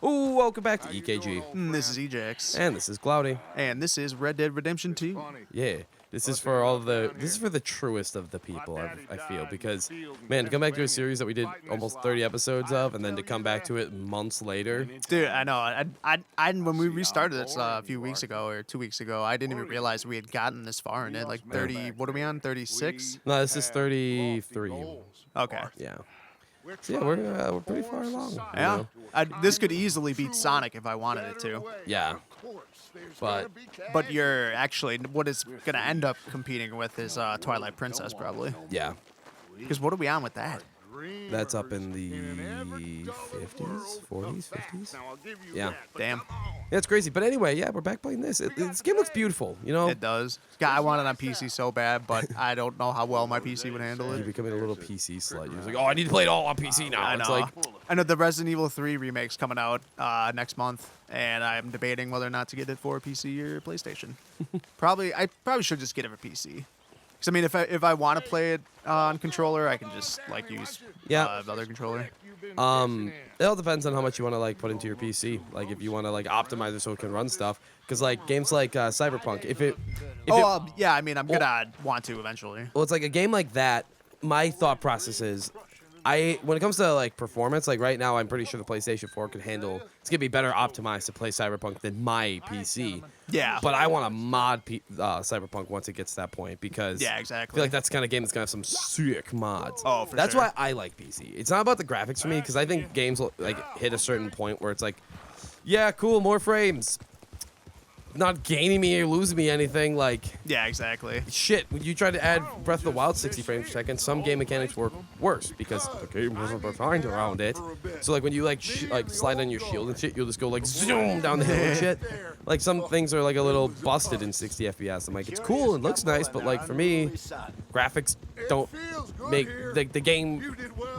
Ooh, welcome back to EKG. This is Ejax. And this is Cloudy. And this is Red Dead Redemption 2. Yeah, this is for the truest of the people, I feel, because, man, to come back to a series that we did almost 30 episodes of, and then to come back to it months later. Dude, I know. I when we restarted this a few weeks ago, or 2 weeks ago, I didn't even realize we had gotten this far in it. Like 30, what are we on, 36? No, this is 33. Okay. Yeah. So yeah, we're pretty far along. Yeah. This could easily beat Sonic if I wanted it to. Yeah. But you're actually, what it's going to end up competing with is Twilight Princess, probably. Yeah. Because what are we on with that? That's up in the 50s, 40s, 50s. Yeah. Damn. Yeah, it's crazy. But anyway, yeah, we're back playing this. This game looks beautiful, you know? It does. God, I want it on PC so bad, but I don't know how well my PC would handle You're it. becoming a little PC slut. You're just like, oh, I need to play it all on PC now. I know. It's like, I know the Resident Evil 3 remake's coming out next month, and I'm debating whether or not to get it for PC or PlayStation. I probably should just get it for PC. Because, I mean, if I want to play it on controller, I can just, like, use the other controller. it all depends on how much you want to, like, put into your PC. Like, if you want to, like, optimize it so it can run stuff. Because, like, games like Cyberpunk, yeah, I mean, I'm going to want to eventually. Well, it's like a game like that, my thought process is, when it comes to, like, performance, like, right now, I'm pretty sure the PlayStation 4 can handle, it's going to be better optimized to play Cyberpunk than my PC. Yeah. But I want to mod Cyberpunk once it gets to that point, because yeah, exactly. I feel like that's the kind of game that's going to have some sick mods. Oh, for That's sure. why I like PC. It's not about the graphics for me, because I think games will, like, hit a certain point where it's like, yeah, cool, more frames. Not gaining me or losing me anything, like... Yeah, exactly. Shit, when you try to add Breath of the Wild 60 frames per second, some game mechanics work worse because the game wasn't refined around it. So, like, when you, like, slide on your shield and shit, you'll just go, like, zoom down the hill and shit. Like, some things are, like, a little busted in 60 FPS. I'm like, it's cool, it looks nice, but, like, for me, graphics don't make... the game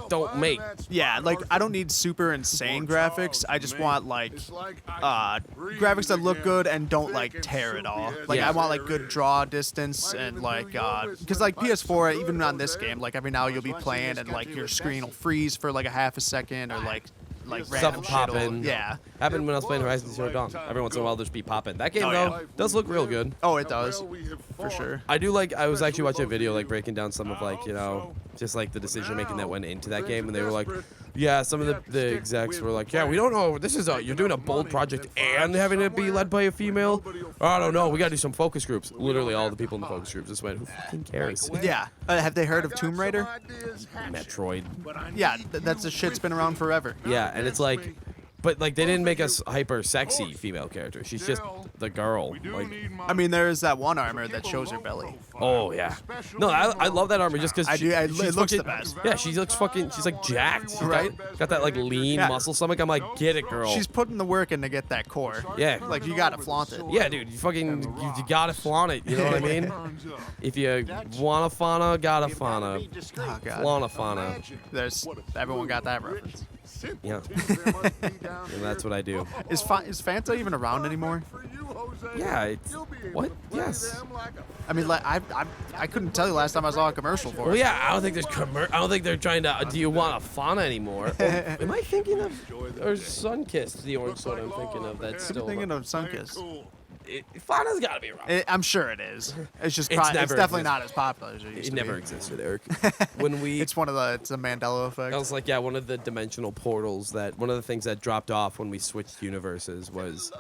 don't make. Yeah, like, I don't need super insane graphics. I just want, like, graphics that look good and don't, like, tear it all. Like, Yeah. I want, like, good draw distance and, like, because, like, PS4, even on this game, like, every now you'll be playing and, like, your screen will freeze for, like, a half a second or, like random Stuff shit will- popping. Yeah. Happened when I was playing Horizon Zero Dawn. Every once in a while, there's be popping. That game, Oh, though, yeah. does look real good. Oh, it does. For sure. I do like, I was actually watching a video, like, breaking down some of, like, you know, just, like, the decision-making that went into that game, and they were like, yeah, some of the execs were like, yeah, we don't know, you're doing a bold project and having it be led by a female? I don't know, we gotta do some focus groups. Literally all the people in the focus groups just went, who fucking cares? Yeah. Have they heard of Tomb Raider? Metroid. Yeah, that's the shit's been around forever. Yeah, and it's like, but, like, they didn't make us hyper-sexy female character. She's just the girl. Like, I mean, there is that one armor that shows her belly. oh, yeah. No, I love that armor just because It looks the best. Yeah, she looks fucking, she's, like, jacked. She's got that, like, lean muscle stomach. I'm like, get it, girl. She's putting the work in to get that core. Yeah. Like, you gotta flaunt it. Yeah, dude, you gotta flaunt it, you know what I mean? If you wanna fauna, gotta fauna. Oh, God. Flaunt a fauna. Everyone got that reference. Yeah. And that's what I do. Is Fanta even around anymore? Yeah, it's, what? Yes. I mean, like, I couldn't tell you last time I saw a commercial for Well, it. yeah, I don't think I don't think they're trying to, do you want a fauna anymore? Or, am I thinking of, or Sunkist, the orange soda I'm thinking of, that's I'm still... thinking of Sunkist. Fauna's gotta be around. I'm sure it is. It's just It's it's never definitely existed. not as popular as it used It to never be. existed, Eric. When we... It's a Mandela effect. I was like, yeah, one of the dimensional portals one of the things that dropped off when we switched universes was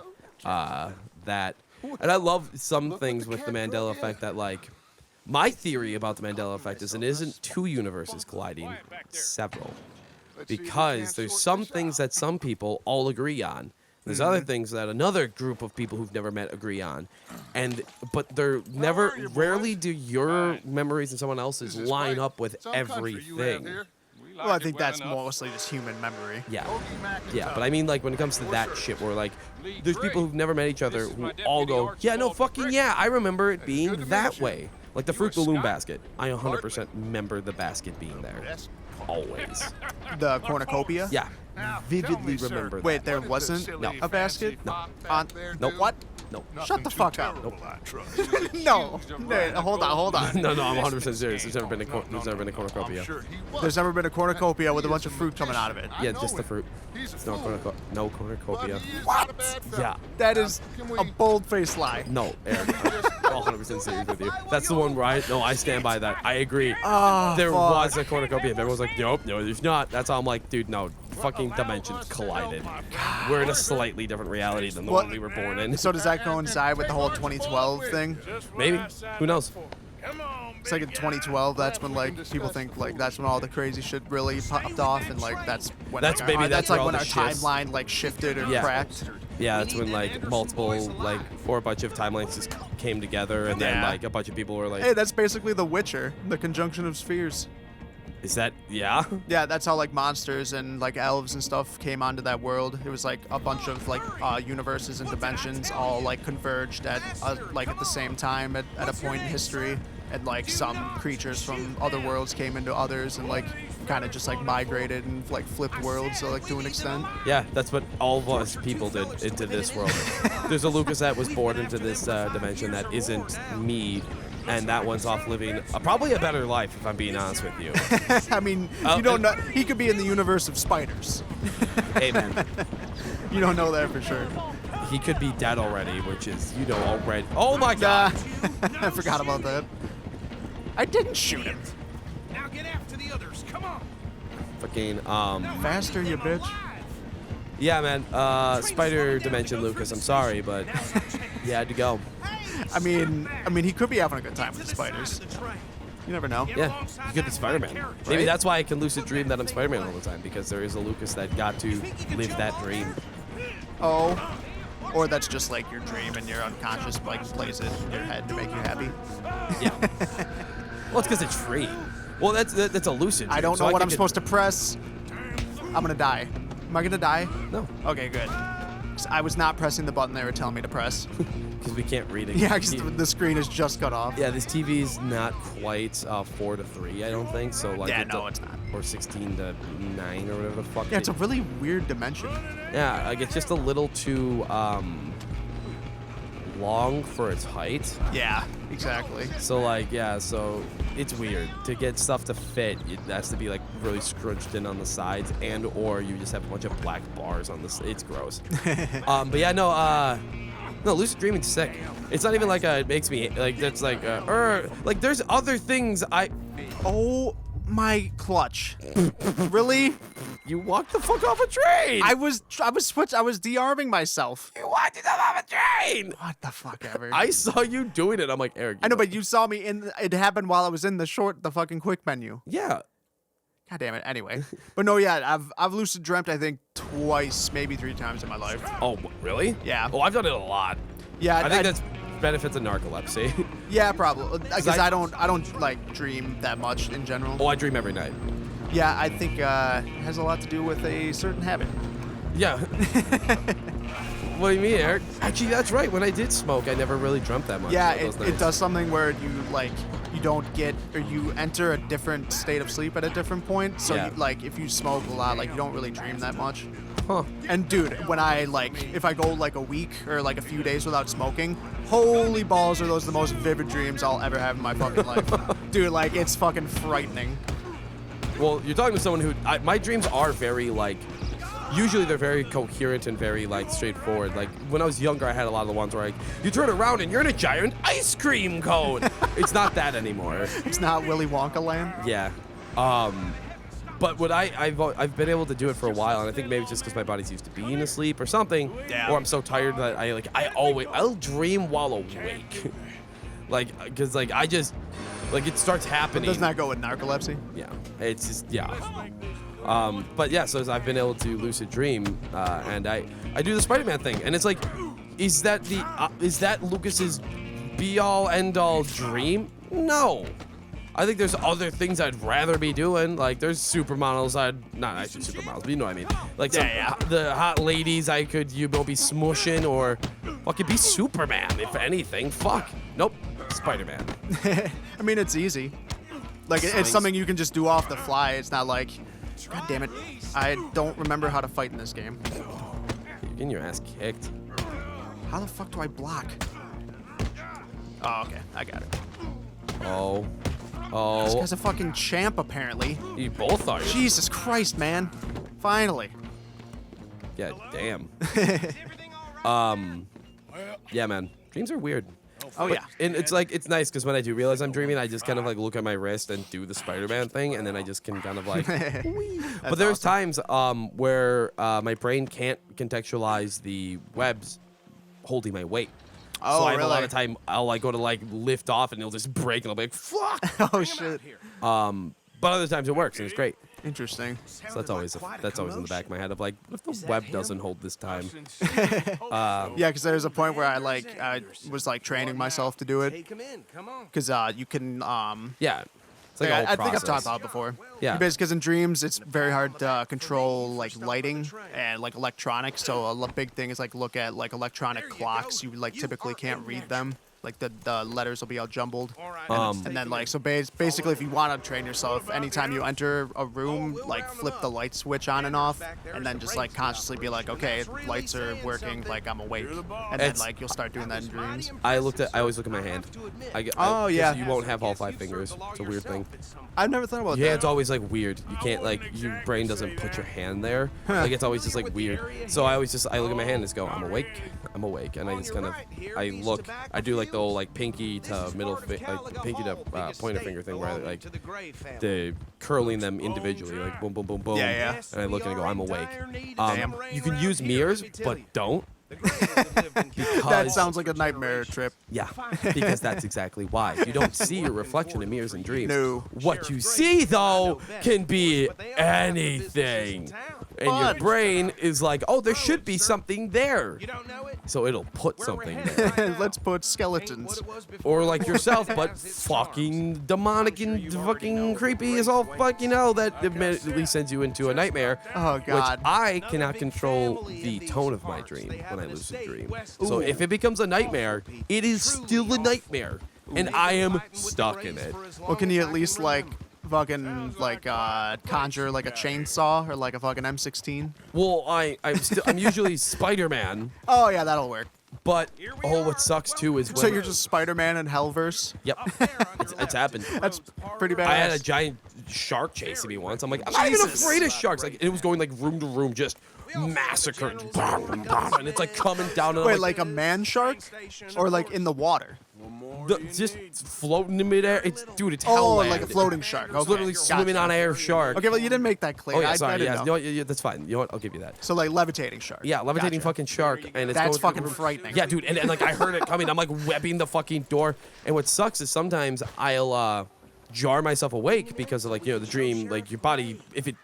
that. And I love some things with the Mandela effect that, like, my theory about the Mandela effect is it isn't two universes colliding, it's several. Because there's some things that some people all agree on. There's other things that another group of people who've never met agree on. But rarely do your memories and someone else's line up with everything. Well, I think that's mostly just human memory. Yeah. Yeah, but I mean, like, when it comes to that shit, where, like, there's people who've never met each other who all go, yeah, no, fucking yeah, I remember it being that way. Like the Fruit Balloon basket. I 100% remember the basket being there. Always. The cornucopia? Yeah. Vividly remember that. Wait, there wasn't a basket? No. No. What? Nope. Shut the fuck up. Nope. No. Hold on. No, I'm 100% serious. There's never been a cornucopia. There's never been a cornucopia with a bunch of fruit coming out of it. Yeah, just the fruit. It's no cornucopia. What? Yeah. That is a bold-faced lie. No, Eric. I'm 100% serious with you. That's the one where I stand by that. I agree. Oh, There fuck. was a cornucopia. And everyone's like, nope, no, there's not. That's how I'm like, dude, no. Fucking dimensions collided. We're in a slightly different reality than the one we were born in. So does that coincide with the whole 2012 thing? Maybe. Who knows? It's like in 2012, that's when like people think like that's when all the crazy shit really popped off, and like that's when That's like, maybe that's like where when all our the shits- timeline like shifted or Yeah. cracked. Yeah, that's when like multiple or a bunch of timelines just came together, and then Yeah. like a bunch of people were like, Hey, that's basically The Witcher, the conjunction of spheres. is that yeah? Yeah, that's how like monsters and like elves and stuff came onto that world. It was like a bunch of like universes and dimensions all like converged at like at the same time at a point in history, and like some creatures from other worlds came into others and like kind of just like migrated and like flipped worlds, so like to an extent. Yeah, that's what all of us people did into this world. There's a Lukas that was born into this dimension that isn't me, and that one's off living probably a better life, if I'm being honest with you. I mean, Oh, you don't know. He could be in the universe of spiders. Hey, man, You don't know that for sure. he could be dead already, which is, already. Oh my Nah, god! I forgot about that. I didn't shoot him. Now get after the others. Come on. Fucking, Faster, you bitch. yeah, man, Spider Dimension Lukas, I'm sorry, but you had to go. I mean, he could be having a good time with the spiders. You never know. Yeah, you could be Spider-Man. Maybe Right? that's why I can lucid dream that I'm Spider-Man all the time, because there is a Lukas that got to live that dream. Oh, or that's just like your dream and your unconscious like plays it in your head to make you happy. Yeah. Well, it's because it's free. Well, that's a lucid dream. I don't so know what can I'm supposed to press. I'm gonna die. Am I gonna die? No, Okay, good. 'Cause I was not pressing the button they were telling me to press. because we can't read it. Yeah, because the screen is just cut off. Yeah, this TV's not quite 4:3, I don't think. So like, Yeah, no, it's not. Or 16:9 or whatever the fuck. Yeah, it's a really weird dimension. Yeah, like it's just a little too long for its height. Yeah, exactly. So like, yeah, so it's weird to get stuff to fit. It has to be like really scrunched in on the sides, and or you just have a bunch of black bars on this. It's gross. But yeah, no, lucid dreaming's sick. It's not even like it makes me like that's like like there's other things Oh my clutch. Really? You walked the fuck off a train. I was de-arming myself. You walked it off a train. What the fuck ever? I saw you doing it. I'm like, Eric. I know, but you saw me it happened while I was in the fucking quick menu. Yeah. God damn it. Anyway. But no, yeah, I've lucid dreamt I think twice, maybe 3 times in my life. Oh, really? Yeah. Oh, I've done it a lot. Yeah, I think that's benefits of narcolepsy. yeah, probably because I- I don't like dream that much in general. Oh, I dream every night. Yeah, I think it has a lot to do with a certain habit. Yeah. What do you mean, Eric? Actually, that's right. When I did smoke, I never really dreamt that much. Yeah, those it nights. does something where you don't get, or you enter a different state of sleep at a different point. So Yeah. if you smoke a lot, you don't really dream that much. Huh. And dude, when I if I go like a week or like a few days without smoking, holy balls, are those the most vivid dreams I'll ever have in my fucking life. Dude, it's fucking frightening. Well, you're talking to someone who my dreams are very usually they're very coherent and very straightforward. Like when I was younger, I had a lot of the ones where you turn around and you're in a giant ice cream cone. It's not that anymore. It's not Willy Wonka land. Yeah. But what I've been able to do it for a while, and I think maybe it's just because my body's used to being asleep or something, Yeah. or I'm so tired that I'll dream while awake, because I just it starts happening. Doesn't that go with narcolepsy? Yeah, it's just but yeah, so I've been able to lucid dream, and I do the Spider-Man thing, and it's like, is that Lucas's be-all end-all dream? No. I think there's other things I'd rather be doing. Like there's supermodels not actually supermodels, but you know what I mean. Like the hot ladies I could be smushing, or fucking be Superman if anything. Fuck. Nope. Spider-Man. I mean, it's easy. It's something you can just do off the fly. It's not like, God damn it, I don't remember how to fight in this game. You're getting your ass kicked. How the fuck do I block? Oh, okay. I got it. Oh. This Oh. guy's a fucking champ, apparently. You both are. Jesus Christ, man. Finally. Yeah, damn. Yeah, man. Dreams are weird. Oh, yeah. And it's like, it's nice because when I do realize I'm dreaming, I just kind of like look at my wrist and do the Spider-Man thing, and then I just can kind of like. But there's times where my brain can't contextualize the webs holding my weight. Oh, so I have really? a lot of time. I'll like go to like lift off, and it'll just break, and I'll be like, "Fuck!" Oh, shit. But other times it works, and it's great. Interesting. So that's always in the back of my head of like, what if the web doesn't hold this time? Yeah, because there's a point where I was like training myself to do it. Take him in. Come on. Because you can Yeah, it's like a whole I think I've process. talked about it before. Yeah. Because in dreams, it's very hard to control like lighting and like electronics. So a big thing is like look at like electronic clocks. You like typically can't read them. Like the letters will be all jumbled. And then like so basically, if you want to train yourself, anytime you enter a room, like flip the light switch on and off, and then just like consciously be like, okay, lights are working, like I'm awake, and then like you'll start doing that in dreams. I always look at my hand. Oh, yeah. You won't have all 5 fingers. It's a weird thing. I've never thought about Your that. hand's always like weird. You can't like your brain doesn't put your hand there. Like it's always just like weird. So I look at my hand and just go, I'm awake, and I just kind of I look. I do like the whole like pinky to middle, like pinky to pointer finger thing where I like the curling them individually, like boom, boom, boom, boom. Yeah, yeah. And I look and I go, I'm awake. Damn. You can use mirrors, but don't. That sounds like a nightmare trip. Yeah, because that's exactly why. You don't see your reflection in mirrors and dreams. No. What you see, though, can be anything. And your brain is like, oh, there should be something there. You don't know it? So it'll put something there. Let's put skeletons. Or like yourself, but fucking demonic and fucking creepy as all fucking hell that immediately sends you into a nightmare. Oh, God. Which I cannot control the tone of my dream when I lucid dream. So if it becomes a nightmare, it is still a nightmare. And I am stuck in it. Well, can you at least like fucking like conjure like a chainsaw or like a fucking M16? Well, I'm usually Spider-Man, Oh yeah, that'll work. but what sucks too is when So you're just Spider-Man in Hellverse? Yep, it's happened. That's pretty badass. I had a giant shark chasing me once. I'm like, I'm not even Jesus. afraid of sharks. Like it was going like room to room, just massacred, and it's like coming down. And Wait, I'm like a man shark, or like in the water? just floating in midair. It's Oh, hell like a land. floating shark. It's Okay, literally gotcha. swimming on air shark. Okay, well you didn't make that clear. Oh yeah, I sorry. didn't Yeah, know. you know what, yeah, that's fine. You know what? I'll give you that. So like levitating shark. Yeah, levitating Gotcha. fucking shark, and it's That's going fucking frightening. Yeah, dude, and like I heard it coming. I'm like webbing the fucking door, and what sucks is sometimes I'll jar myself awake because of like the dream, like your body, if it.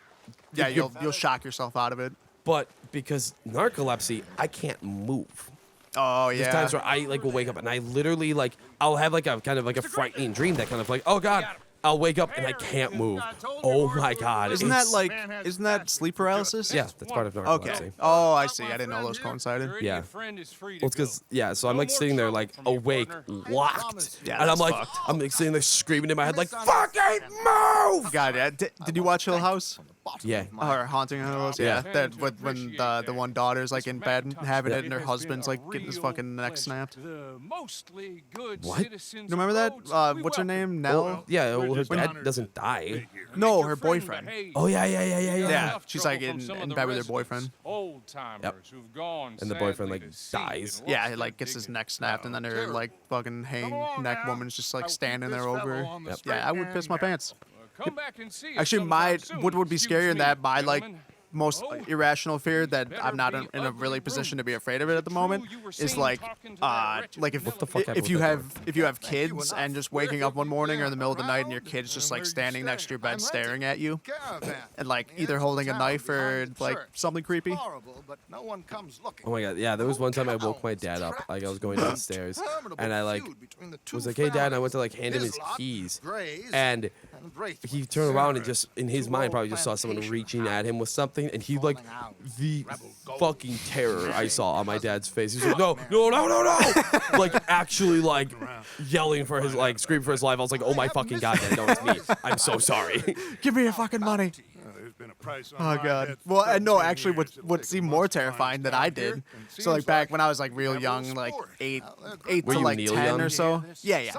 Yeah, if you're- you'll shock yourself out of it. But because narcolepsy, I can't move. Oh yeah. There's times where I like will wake up and I literally like I'll have like a kind of like a frightening dream that kind of like, oh god, I'll wake up and I can't move. Oh my god. Isn't that it's- like sleep paralysis? Yeah, that's part of narcolepsy. Okay. Oh, I see. I didn't know those coincided. Yeah. Well, it's because so I'm like sitting there like awake, locked, Yeah, and I'm that's like fucked. I'm like sitting there screaming in my head like fucking move. God, yeah. Did you watch Hill House? Yeah. Or Haunting of Hill House? Yeah. That when the one daughter's like in bed having it, and her husband's like getting his fucking neck snapped. What? You remember that? What's her name? Nell? Well, yeah. Well, her dad doesn't die. No, her boyfriend. Oh yeah. Yeah, she's like in bed with her boyfriend. Yep. And the boyfriend like dies. Yeah, he like gets his neck snapped, and then her like fucking hang neck woman's just like standing there over her. Yeah, I would piss my pants. Come back and see us Actually, sometime what soon. would be scarier than that, my like Gentlemen. most irrational fear that I'm not in a really position to be afraid of it at the moment is like if the fuck happened if you with that have if you have kids and just waking up one morning or in the middle of the night and your kid's just like standing next to your bed staring at you and like either holding a knife or like something creepy. Oh my god, yeah, there was one time I woke my dad up, like I was going downstairs, and I like was like, hey dad, and I went to like hand him his keys, and he turned around and just in his mind probably just saw someone reaching at him with something, and he like the fucking terror I saw on my dad's face. He's like, no, like actually like yelling for his screaming for his life. I was like, oh my fucking god, dad, no, it's me. I'm so sorry. Give me your fucking money. Oh god. Well, I know actually what seemed more terrifying that I did. So like back when I was like real young, like eight Were to you like Neil 10 Young? or so. Yeah.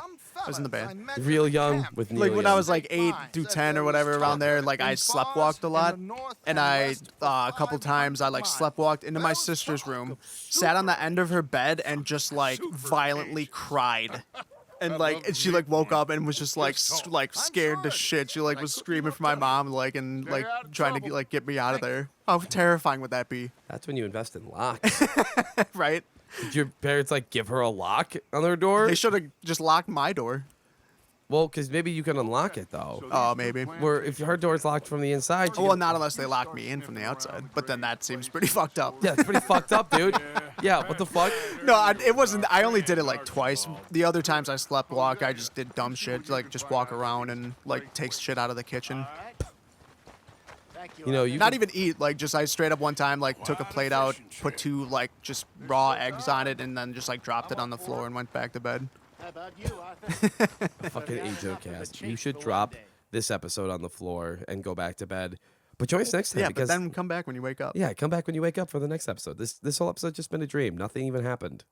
I was in the band. Real young with Neil Like when I Young. was like 8 to 10 or whatever around there, like I sleptwalked a lot, and I a couple times I like sleptwalked into my sister's room, sat on the end of her bed, and just like violently cried. And like and she like woke up and was just like like scared to shit. She like was screaming for my mom like and like trying to like get me out of there. How terrifying would that be? That's when you invest in locks. Right? Did your parents like give her a lock on their door? They should have just locked my door. Well, because maybe you can unlock it though. Oh, maybe. Where if her door's locked from the inside, Well, not unless they lock me in from the outside. But then that seems pretty fucked up. yeah, it's pretty fucked up, dude. Yeah, what the fuck? No, it wasn't. I only did it like twice. The other times I slept walk, I just did dumb shit, like just walk around and like take shit out of the kitchen. You know, you Not could- even eat, like just I straight up one time like took a plate out, put 2 like just raw eggs on it, and then just like dropped it on the floor and went back to bed. fucking Ejacast. You should drop this episode on the floor and go back to bed. But join us next time Yeah, but because then come back when you wake up. yeah, come back when you wake up for the next episode. This whole episode just been a dream. Nothing even happened.